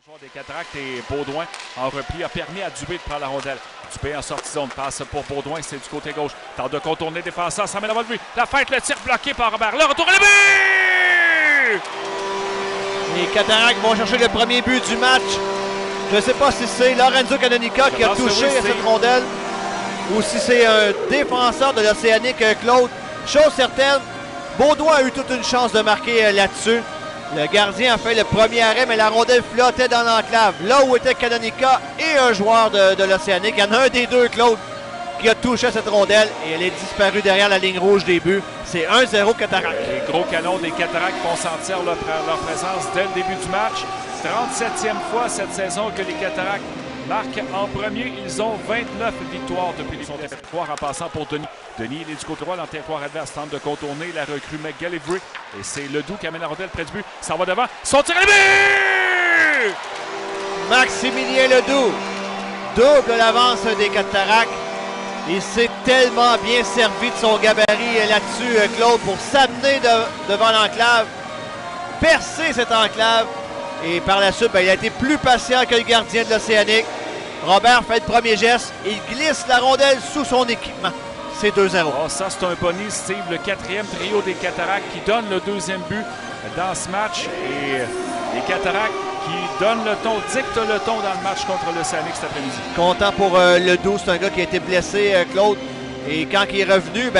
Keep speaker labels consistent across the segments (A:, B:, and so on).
A: Joueur des Cataractes et Baudouin en repli a permis à Dubé de prendre la rondelle. Dubé en sortie zone, passe pour Baudouin, c'est du côté gauche. Tente de contourner défenseur, ça met devant lui. La fête, le tir bloqué par Robert. Le retour et le but!
B: Les Cataractes vont chercher le premier but du match. Je ne sais pas si c'est Lorenzo Canonica qui a touché à cette rondelle ou si c'est un défenseur de l'Océanique, Claude. Chose certaine, Baudouin a eu toute une chance de marquer là-dessus. Le gardien a fait le premier arrêt, mais la rondelle flottait dans l'enclave. Là où était Canonica et un joueur de l'Océanique. Il y en a un des deux, Claude, qui a touché cette rondelle et elle est disparue derrière la ligne rouge des buts. C'est 1-0 Cataractes.
A: Les gros canons des Cataractes vont sentir leur présence dès le début du match. 37e fois cette saison que les Cataractes marquent en premier. Ils ont 29 victoires depuis les territoires en passant pour Denis. Denis, il est du côté droit dans le territoire adverse, tente de contourner la recrue McGillivray. Et c'est Ledoux qui amène la rondelle près du but. Ça va devant. Son tir à but!
B: Maximilien Ledoux double l'avance des Cataractes. Il s'est tellement bien servi de son gabarit là-dessus, Claude, pour s'amener devant l'enclave, percer cette enclave. Et par la suite, il a été plus patient que le gardien de l'Océanique. Robert fait le premier geste. Il glisse la rondelle sous son équipement. C'est 2-0.
A: Oh, ça, c'est un bonnie, Steve, le quatrième trio des Cataractes qui donne le deuxième but dans ce match. Et les Cataractes qui donnent le ton, dictent le ton dans le match contre l'Océanique cet après-midi.
B: Content pour Ledoux, c'est un gars qui a été blessé, Claude. Et quand il est revenu,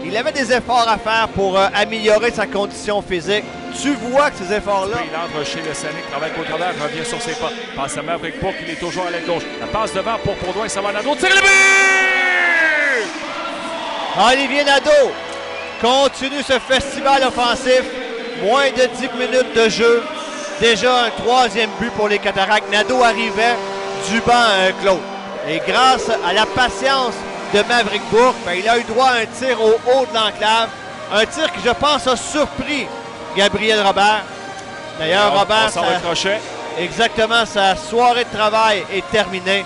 B: il avait des efforts à faire pour améliorer sa condition physique. Tu vois que ces efforts-là...
A: Il entre chez l'Océanique, travaille contre Robert, revient sur ses pas. Passe à Maverick Bourque, il est toujours à l'aile gauche. La passe devant pour Baudouin, ça va Nadeau. Tire le but!
B: Olivier Nadeau continue ce festival offensif. Moins de 10 minutes de jeu. Déjà un troisième but pour les Cataractes. Nadeau arrivait du banc, Claude. Et grâce à la patience de Maverick Bourque, il a eu droit à un tir au haut de l'enclave. Un tir qui, je pense, a surpris Gabriel Robert. D'ailleurs, Robert, exactement, sa soirée de travail est terminée.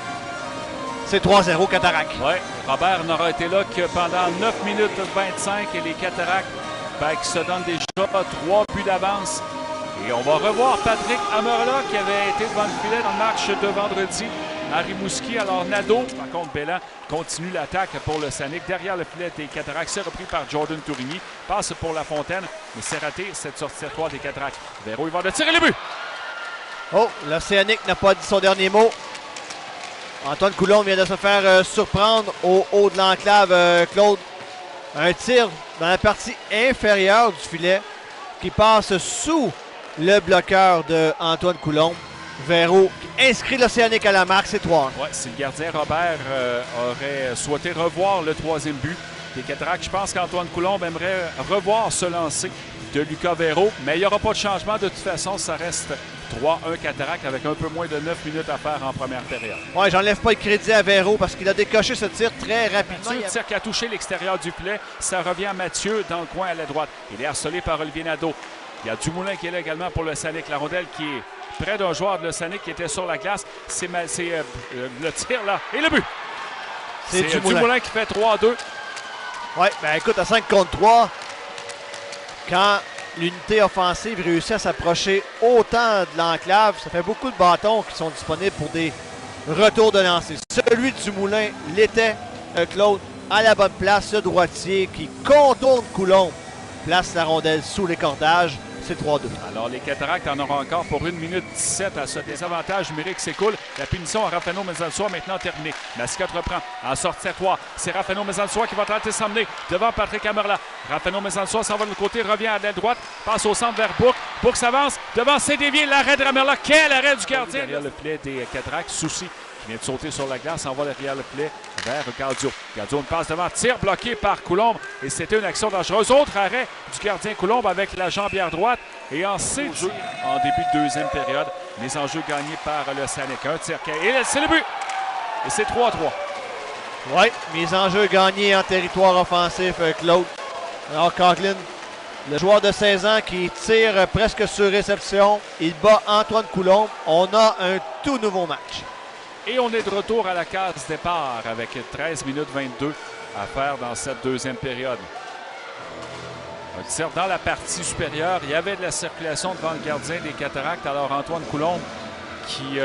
B: C'est 3-0 Cataractes.
A: Oui, Robert n'aura été là que pendant 9 minutes 25 et les Cataractes qui se donnent déjà 3 buts d'avance. Et on va revoir Patrick Amerla qui avait été devant le filet dans le match de vendredi à Rimouski. Alors Nadeau, par contre, Bellan continue l'attaque pour le Sanic. Derrière le filet des Cataractes, c'est repris par Jordan Tourigny. Passe pour La Fontaine, mais c'est raté cette sortie territoire des Cataractes. Véro, il va de tirer le but.
B: Oh, l'Océanique n'a pas dit son dernier mot. Antoine Coulombe vient de se faire surprendre au haut de l'enclave, Claude. Un tir dans la partie inférieure du filet qui passe sous le bloqueur d'Antoine Coulombe. Véro qui inscrit l'Océanique à la marque, c'est 3.
A: Oui, si le gardien Robert aurait souhaité revoir le troisième but des Cataractes, je pense qu'Antoine Coulombe aimerait revoir ce lancer de Lucas Véro, mais il n'y aura pas de changement. De toute façon, ça reste 3-1 Cataractes avec un peu moins de 9 minutes à faire en première période.
B: Oui, j'enlève pas le crédit à Véro parce qu'il a décoché ce tir très rapidement.
A: Ce tir qui a touché l'extérieur du filet, ça revient à Mathieu dans le coin à la droite. Il est harcelé par Olivier Nadeau. Il y a Dumoulin qui est là également pour le Sanic. La rondelle qui est près d'un joueur de Sanic qui était sur la glace. C'est le tir là. Et le but! C'est Dumoulin qui fait 3-2.
B: Oui, écoute, à 5 contre 3, quand l'unité offensive réussit à s'approcher autant de l'enclave, ça fait beaucoup de bâtons qui sont disponibles pour des retours de lancer. Celui de Dumoulin l'était, Claude, à la bonne place, ce droitier qui contourne Coulombe, place la rondelle sous les cordages. C'est 3-2. Alors,
A: les Cataractes en auront encore pour 1 minute 17 à ce désavantage numérique s'écoule. La punition à Raphaël Mezalsois maintenant terminée. Mascotte reprend en sortie à 3. C'est Raphaël Mezalsois qui va tenter de s'emmener devant Patrick Amerla. Raphaël Mezalsois s'en va de l'autre côté, revient à l'aile droite, passe au centre vers Bourque. Bourque s'avance devant, c'est dévié. L'arrêt de Amerla. Quel arrêt du gardien! Derrière le filet des Cataractes, Soucy qui vient de sauter sur la glace, s'en va derrière le filet vers Gaudio. Gaudio, une passe devant, tir bloqué par Coulombe et c'était une action dangereuse. Autre arrêt du gardien Coulombe avec la jambière droite et en C-jeu en début de deuxième période. Les enjeux gagnés par le Sanic. Un tir et c'est le but! Et c'est 3-3.
B: Oui, mes enjeux gagnés en territoire offensif, Claude. Alors, Coughlin, le joueur de 16 ans qui tire presque sur réception, il bat Antoine Coulombe. On a un tout nouveau match.
A: Et on est de retour à la case départ avec 13 minutes 22 à faire dans cette deuxième période. Un tir dans la partie supérieure. Il y avait de la circulation devant le gardien des Cataractes. Alors Antoine Coulombe qui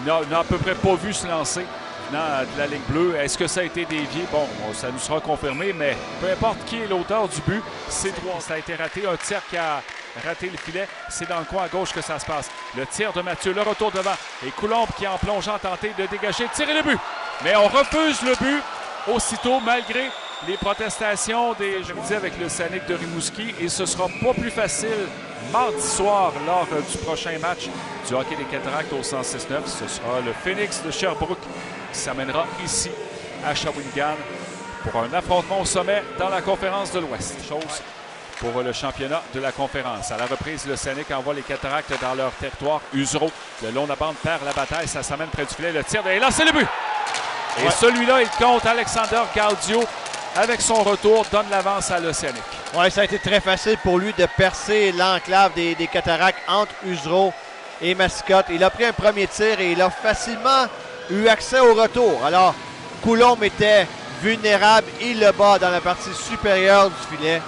A: n'a à peu près pas vu se lancer de la ligne bleue. Est-ce que ça a été dévié? Bon, ça nous sera confirmé, mais peu importe qui est l'auteur du but, c'est droit. Ça a été raté. Un tir qui a raté le filet. C'est dans le coin à gauche que ça se passe. Le tir de Mathieu, le retour devant. Et Coulombe qui, en plongeant, tenté de dégager, tirer le but. Mais on refuse le but aussitôt, malgré les protestations des, je vous dis, avec le Scénic de Rimouski. Et ce sera pas plus facile mardi soir lors du prochain match du hockey des Cataractes au 106.9. Ce sera le Phoenix de Sherbrooke qui s'amènera ici à Shawinigan pour un affrontement au sommet dans la conférence de l'Ouest. Chose pour le championnat de la conférence. À la reprise, le Scénic envoie les Cataractes dans leur territoire. Usereau, le long de la bande, perd la bataille. Ça s'amène près du filet. Le tir, et là, c'est le but! Et celui-là, il compte. Alexander Gaudio, avec son retour, donne l'avance à l'Océanique.
B: Oui, ça a été très facile pour lui de percer l'enclave des Cataractes entre Usereau et Mascotte. Il a pris un premier tir et il a facilement eu accès au retour. Alors, Coulombe était vulnérable. Il le bat dans la partie supérieure du filet.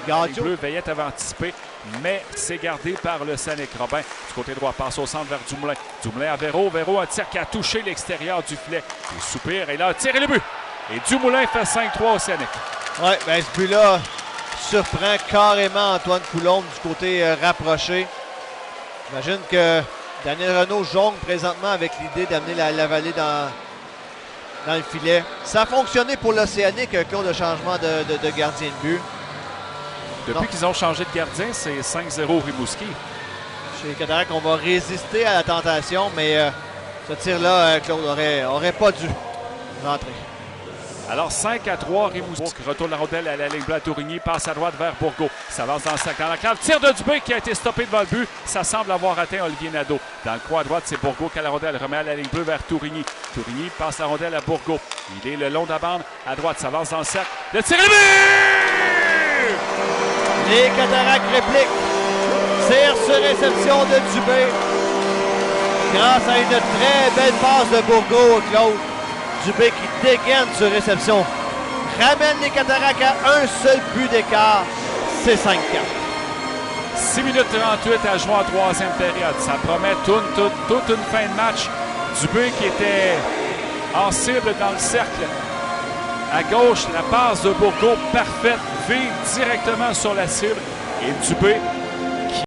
A: Gaudio. Bleu, Veillette avait anticipé, mais c'est gardé par le Scénic. Robin, du côté droit, passe au centre vers Dumoulin. Dumoulin à Véro. Véro, un tir qui a touché l'extérieur du filet. Il soupire et là, un tir et le but. Et Dumoulin fait 5-3 au Scénic.
B: Oui, bien ce but-là surprend carrément Antoine Coulombe du côté rapproché. J'imagine que Daniel Renaud jongle présentement avec l'idée d'amener la vallée dans le filet. Ça a fonctionné pour l'Océanique, Claude, de changement de gardien de but.
A: Depuis qu'ils ont changé de gardien, c'est 5-0 Rimouski.
B: Chez les Cataractes, on va résister à la tentation, mais ce tir-là, Claude, aurait pas dû rentrer.
A: Alors 5-3 Rimouski. Retourne la rondelle à la ligne bleue à Tourigny. Passe à droite vers Bourgault. S'avance dans le sac dans la clave. Tir de Dubé qui a été stoppé devant le but. Ça semble avoir atteint Olivier Nadeau. Dans le coin à droite, c'est Bourgault qui a la rondelle. Remet à la ligne bleue vers Tourigny. Tourigny passe la rondelle à Bourgault. Il est le long de la bande. À droite, s'avance dans le cercle. Le tir et le but!
B: Les Cataractes répliquent. Tir sur réception de Dubé. Grâce à une très belle passe de Bourgault, Claude. Dubé qui dégaine sur réception. Ramène les Cataractes à un seul but d'écart. C'est 5-4.
A: 6 minutes 38 à jouer en troisième période. Ça promet toute une fin de match. Dubé qui était en cible dans le cercle. À gauche, la passe de Bourgault parfaite. Vire directement sur la cible. Et Dubé